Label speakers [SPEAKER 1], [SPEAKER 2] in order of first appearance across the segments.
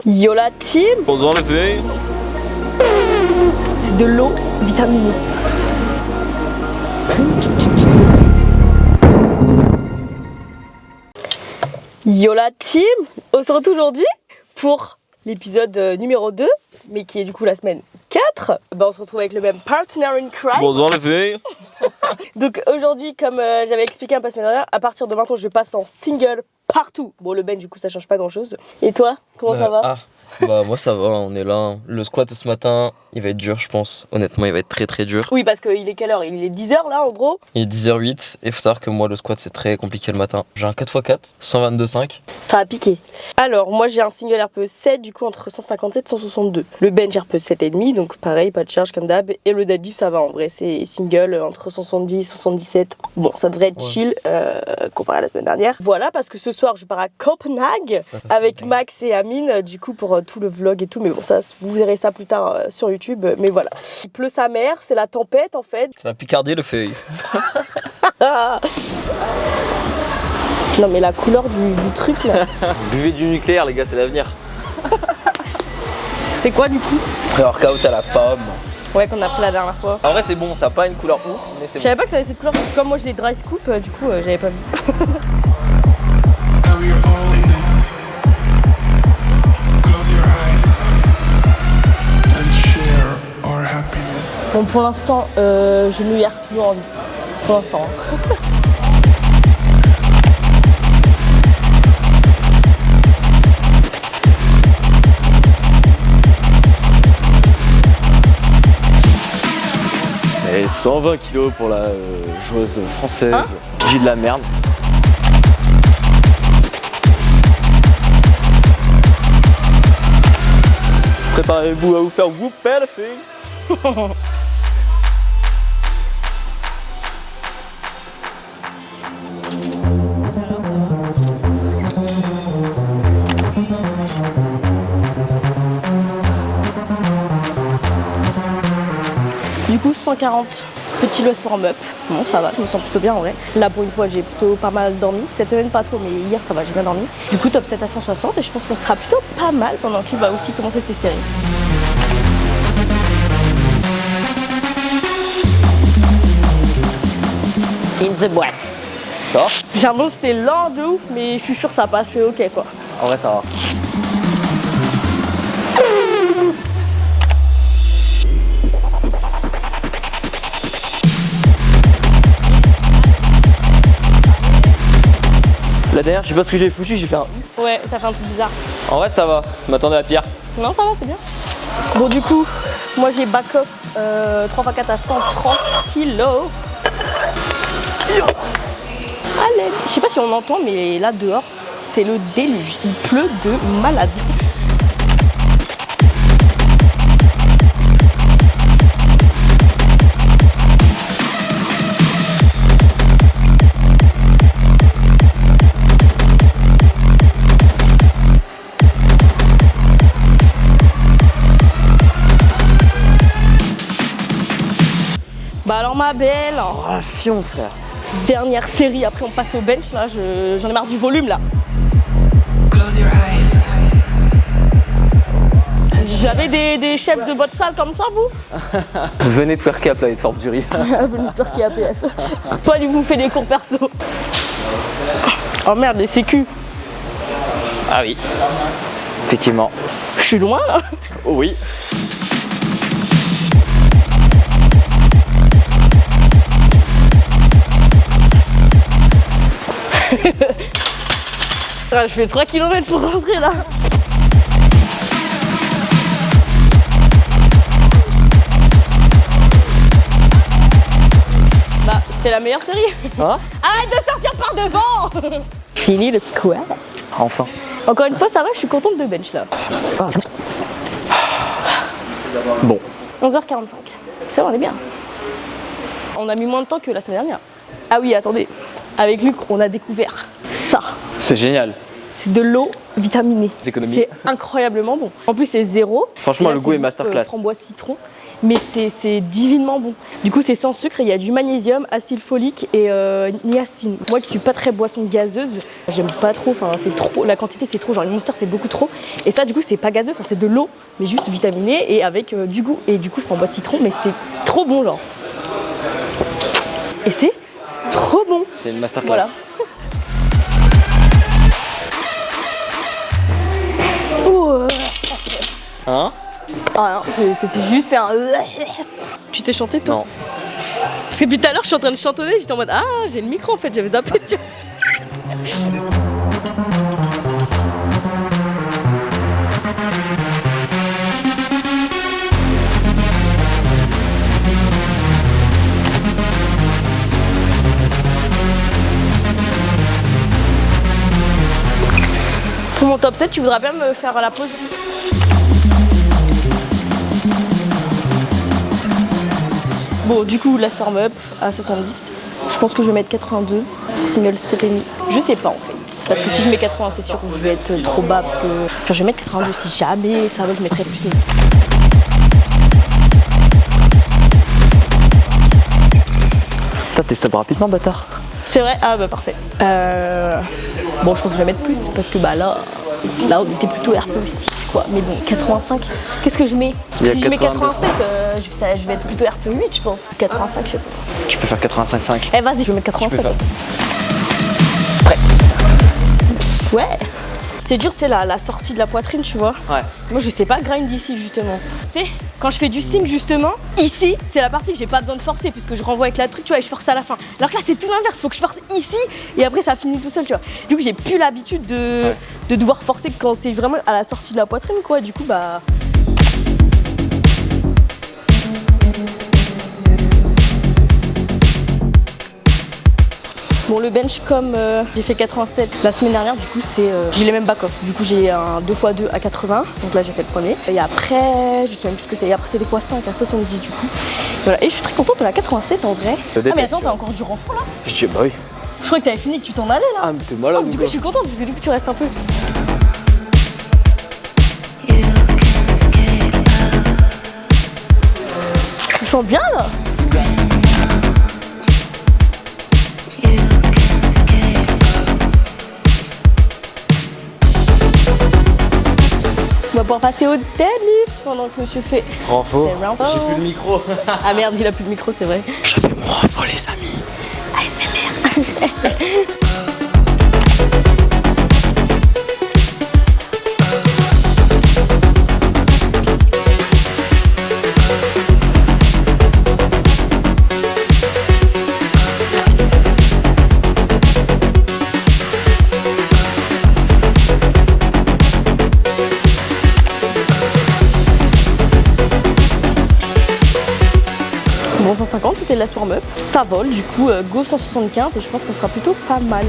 [SPEAKER 1] Yo la team,
[SPEAKER 2] Bonjour les filles.
[SPEAKER 1] c'est de l'eau vitaminée. Yo la team, on se retrouve aujourd'hui pour l'épisode numéro 2, mais qui est du coup la semaine 4. On se retrouve avec le même partner in crime.
[SPEAKER 2] Bonjour les filles.
[SPEAKER 1] Donc aujourd'hui, comme j'avais expliqué un peu la semaine dernière, à partir de maintenant je passe en single partout. Bon, le Ben du coup ça change pas grand chose. Et toi, comment ça va?
[SPEAKER 2] Bah moi ça va, on est là. Le squat ce matin, il va être dur je pense. Honnêtement, il va être très très dur.
[SPEAKER 1] Oui, parce qu'il est quelle heure? Il est 10h là en gros.
[SPEAKER 2] Il est 10h08 et faut savoir que moi le squat c'est très compliqué le matin. J'ai un 4x4, 122,5.
[SPEAKER 1] Ça a piqué. Alors moi j'ai un single RPE 7 du coup entre 157 et 162. Le bench RPE 7,5 donc pareil, pas de charge comme d'hab. Et le deadlift ça va en vrai, c'est single entre 170 et 77. Bon, ça devrait être chill comparé à la semaine dernière. Voilà, parce que ce soir je pars à Copenhague avec Max et Amine du coup pour tout le vlog et tout. Mais bon, ça vous verrez ça plus tard sur YouTube. Mais voilà. Il pleut sa mère, c'est la tempête en fait.
[SPEAKER 2] C'est la Picardie le feuille.
[SPEAKER 1] Non mais la couleur du truc là.
[SPEAKER 2] Buvez du nucléaire les gars, c'est l'avenir.
[SPEAKER 1] C'est quoi du coup?
[SPEAKER 2] Pré-workout à la pomme.
[SPEAKER 1] Ouais, qu'on a pris la dernière fois.
[SPEAKER 2] En vrai c'est bon, ça n'a pas une couleur ouf, mais c'est
[SPEAKER 1] Je savais pas que ça avait cette couleur, parce que comme moi je l'ai dry scoop, du coup j'avais pas vu.
[SPEAKER 3] And we are all in this. Close your eyes and share our happiness.
[SPEAKER 1] Bon, pour l'instant, je me hier toujours en vie. Pour l'instant.
[SPEAKER 2] Et 120 kilos pour la joueuse française. J'ai de la merde. Préparez-vous à vous faire whooper la fille.
[SPEAKER 1] Du coup, 140 petit loss warm-up. Bon, ça va, je me sens plutôt bien en vrai. Là, pour une fois, j'ai plutôt pas mal dormi. Cette semaine, pas trop, mais hier, ça va, j'ai bien dormi. Du coup, top 7 à 160 et je pense qu'on sera plutôt pas mal pendant qu'il va aussi commencer ses séries. In the boîte.
[SPEAKER 2] Ça va?
[SPEAKER 1] J'ai l'impression que c'était lent de ouf, mais je suis sûre que ça passe, c'est ok quoi.
[SPEAKER 2] En vrai ça va. La dernière, je sais pas ce que j'ai foutu, j'ai fait un...
[SPEAKER 1] Ouais, t'as fait un truc bizarre.
[SPEAKER 2] En vrai ça va, je m'attendais à pire.
[SPEAKER 1] Non, ça va, c'est bien. Bon, du coup, moi j'ai back-off 3x4 à 130 kilos. Allez, je sais pas si on entend, mais là dehors, c'est le déluge. Il pleut de malade. Bah alors ma belle,
[SPEAKER 2] Oh un fion frère.
[SPEAKER 1] dernière série, après on passe au bench là, j'en ai marre du volume là.
[SPEAKER 3] Close your eyes.
[SPEAKER 1] J'avais des chefs de votre salle comme ça vous?
[SPEAKER 2] Venez de twerker à Planète Forme du Riz.
[SPEAKER 1] Venez de Turquie APF. Pas lui vous fait des cours perso. Oh merde, les sécu.
[SPEAKER 2] Ah oui, effectivement.
[SPEAKER 1] Je suis loin là.
[SPEAKER 2] Oh oui.
[SPEAKER 1] Je fais 3 km pour rentrer là. Bah, c'était la meilleure série.
[SPEAKER 2] Hein?
[SPEAKER 1] Arrête de sortir par devant. Fini le squat.
[SPEAKER 2] Enfin.
[SPEAKER 1] Encore une fois, ça va, je suis contente de bench là.
[SPEAKER 2] Bon.
[SPEAKER 1] 11h45. C'est bon, on est bien. On a mis moins de temps que la semaine dernière. Ah oui, attendez. Avec Luc, on a découvert ça.
[SPEAKER 2] C'est génial.
[SPEAKER 1] c'est de l'eau vitaminée.
[SPEAKER 2] D'économie.
[SPEAKER 1] C'est incroyablement bon. En plus, c'est zéro.
[SPEAKER 2] Franchement,
[SPEAKER 1] Et là,
[SPEAKER 2] le goût
[SPEAKER 1] c'est
[SPEAKER 2] est masterclass.
[SPEAKER 1] Framboise citron. Mais c'est divinement bon. Du coup, c'est sans sucre, il y a du magnésium, acide folique et niacine. Moi qui suis pas très boisson gazeuse, j'aime pas trop, enfin c'est trop, la quantité c'est trop, genre une Monster c'est beaucoup trop. Et ça du coup c'est pas gazeux, enfin c'est de l'eau, mais juste vitaminée et avec du goût. Et du coup framboise citron, mais c'est trop bon genre. Et c'est trop bon.
[SPEAKER 2] C'est une masterclass.
[SPEAKER 1] Voilà.
[SPEAKER 2] Hein?
[SPEAKER 1] Ah non, c'était juste faire un... Tu sais chanter toi?
[SPEAKER 2] Non.
[SPEAKER 1] Parce que depuis tout à l'heure je suis en train de chantonner, j'étais en mode ah j'ai le micro en fait, j'avais zappé tu vois. Pour mon top 7, tu voudras bien me faire la pause? Bon, du coup, la warm-up à 70. Je pense que je vais mettre 82. Single 7,5. Je sais pas en fait. Parce que si je mets 80, c'est sûr que je vais être trop bas. Parce que enfin, je vais mettre 82. Si jamais ça va, je mettrai plus.
[SPEAKER 2] Putain, t'es stable rapidement, bâtard.
[SPEAKER 1] C'est vrai? Ah bah parfait. Bon, je pense que je vais mettre plus. Parce que bah là on était plutôt RPE6 quoi. Mais bon, 85. Qu'est-ce que je mets? Si je mets 87, je vais être plutôt RPE8 je pense. 85, je sais pas.
[SPEAKER 2] Tu peux faire 85,5.
[SPEAKER 1] Eh vas-y, je vais mettre 87.
[SPEAKER 2] Presse.
[SPEAKER 1] Ouais. C'est dur, tu sais, la sortie de la poitrine, tu vois.
[SPEAKER 2] Ouais.
[SPEAKER 1] Moi, je sais pas grind ici, justement. Tu sais, quand je fais du sing, justement, ici, c'est la partie que j'ai pas besoin de forcer, puisque je renvoie avec la truc, tu vois, et je force à la fin. Alors que là, c'est tout l'inverse, faut que je force ici, et après, ça finit tout seul, tu vois. Du coup, j'ai plus l'habitude de devoir forcer quand c'est vraiment à la sortie de la poitrine, quoi. Du coup, bah... Bon, le bench, comme j'ai fait 87 la semaine dernière, du coup, j'ai les mêmes back-off. Du coup, j'ai un 2x2 à 80, donc là, j'ai fait le premier. Et après, je sais même plus ce que c'est. Et après, c'est des x5 à 70, du coup. Voilà, et je suis très contente de la 87 en vrai. Ah, mais attends, t'as encore du renfort là?
[SPEAKER 2] Je dis, bah oui.
[SPEAKER 1] Je crois que t'avais fini, que tu t'en allais là.
[SPEAKER 2] Ah, mais t'es malade,
[SPEAKER 1] Du coup, je suis contente parce que du coup, tu restes un peu. Tu sens bien là? On va pouvoir passer au deadlift pendant que monsieur fait.
[SPEAKER 2] Renfort.
[SPEAKER 1] C'est renfort.
[SPEAKER 2] J'ai plus le micro.
[SPEAKER 1] Ah merde, il a plus de micro, c'est vrai.
[SPEAKER 2] Je fais mon renfort, les amis.
[SPEAKER 1] ASMR. Bon, 150, c'était de la warm-up. Ça vole, du coup, go 175 et je pense qu'on sera plutôt pas mal.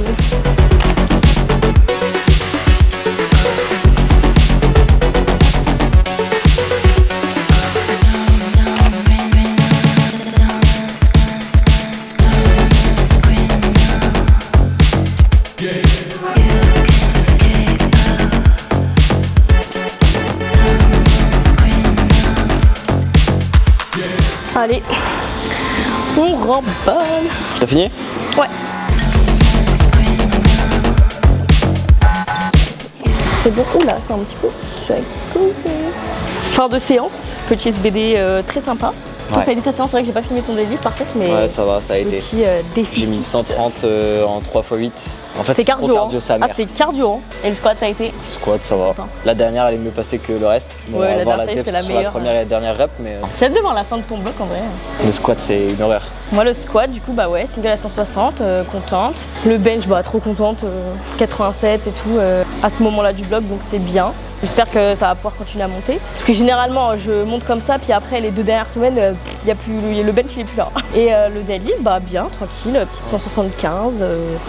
[SPEAKER 1] Allez, on remballe.
[SPEAKER 2] T'as fini?
[SPEAKER 1] Ouais. C'est bon. Oula, c'est un petit peu surexposé. Fin de séance. Petit SBD très sympa. Toi,
[SPEAKER 2] Ouais.
[SPEAKER 1] ça a été ta séance, c'est vrai que j'ai pas filmé ton deadlift par contre, mais
[SPEAKER 2] Ouais, ça va, ça a été.
[SPEAKER 1] petit déficit.
[SPEAKER 2] J'ai mis 130 en 3x8. En fait,
[SPEAKER 1] C'est
[SPEAKER 2] trop
[SPEAKER 1] cardio.
[SPEAKER 2] cardio, sa
[SPEAKER 1] Ah,
[SPEAKER 2] mère.
[SPEAKER 1] c'est cardio. Hein. Et le squat, ça a été.
[SPEAKER 2] Squat, ça va.
[SPEAKER 1] Attends.
[SPEAKER 2] La dernière, elle est mieux passée que le reste. Bon,
[SPEAKER 1] Ouais,
[SPEAKER 2] on va
[SPEAKER 1] la
[SPEAKER 2] voir
[SPEAKER 1] dernière,
[SPEAKER 2] depth
[SPEAKER 1] c'était la
[SPEAKER 2] sur la
[SPEAKER 1] meilleure.
[SPEAKER 2] première et la dernière rep, mais
[SPEAKER 1] J'ai hâte de voir la fin de ton bloc en vrai.
[SPEAKER 2] le squat, c'est une horreur.
[SPEAKER 1] Moi, le squat, du coup, bah ouais, single à 160, contente. Le bench, bah trop contente, 87 et tout, à ce moment-là du bloc, donc c'est bien. J'espère que ça va pouvoir continuer à monter. Parce que généralement, je monte comme ça, puis après, les 2 dernières semaines, le bench, il est plus là. Et le deadlift, bah bien, tranquille, petite 175.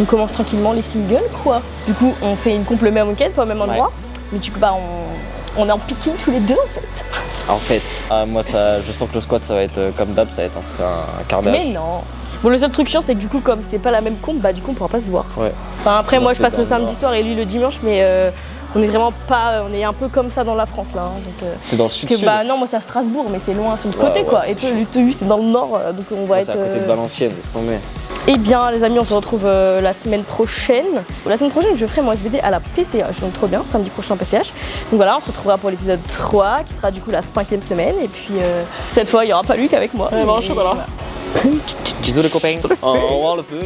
[SPEAKER 1] On commence tranquillement les singles, quoi. Du coup, on fait une complément à moquette, pas au même endroit. Mais du coup, bah on est en picking tous les deux, en fait.
[SPEAKER 2] En fait, moi, ça, je sens que le squat, ça va être comme d'hab, ça va être un carnage.
[SPEAKER 1] Mais non. Bon, le seul truc chiant, c'est que du coup, comme c'est pas la même compte, bah du coup, on pourra pas se voir.
[SPEAKER 2] Ouais.
[SPEAKER 1] Enfin, après,
[SPEAKER 2] Moi,
[SPEAKER 1] moi, je
[SPEAKER 2] c'est
[SPEAKER 1] passe le
[SPEAKER 2] dans le
[SPEAKER 1] samedi
[SPEAKER 2] nord.
[SPEAKER 1] soir et lui le dimanche, mais on est vraiment pas. On est un peu comme ça dans la France là. Hein, donc,
[SPEAKER 2] C'est dans le
[SPEAKER 1] parce que
[SPEAKER 2] sud-sud.
[SPEAKER 1] bah non, moi c'est à Strasbourg, mais c'est loin sur le
[SPEAKER 2] Ouais,
[SPEAKER 1] côté
[SPEAKER 2] ouais,
[SPEAKER 1] quoi.
[SPEAKER 2] c'est
[SPEAKER 1] Et toi,
[SPEAKER 2] chiant.
[SPEAKER 1] lui, c'est dans le nord, donc on va
[SPEAKER 2] Moi,
[SPEAKER 1] être.
[SPEAKER 2] c'est à côté de Valenciennes, laisse tomber.
[SPEAKER 1] Eh bien, les amis, on se retrouve la semaine prochaine. La semaine prochaine, je ferai mon SBD à la PCH, donc trop bien, samedi prochain PCH. Donc voilà, on se retrouvera pour l'épisode 3, qui sera du coup la 5e semaine. Et puis cette fois, il n'y aura pas Luc avec moi.
[SPEAKER 2] Ouais, bah,
[SPEAKER 1] Et
[SPEAKER 2] je suis pas là.
[SPEAKER 1] voilà.
[SPEAKER 2] Bisous les copains. Au revoir le feu.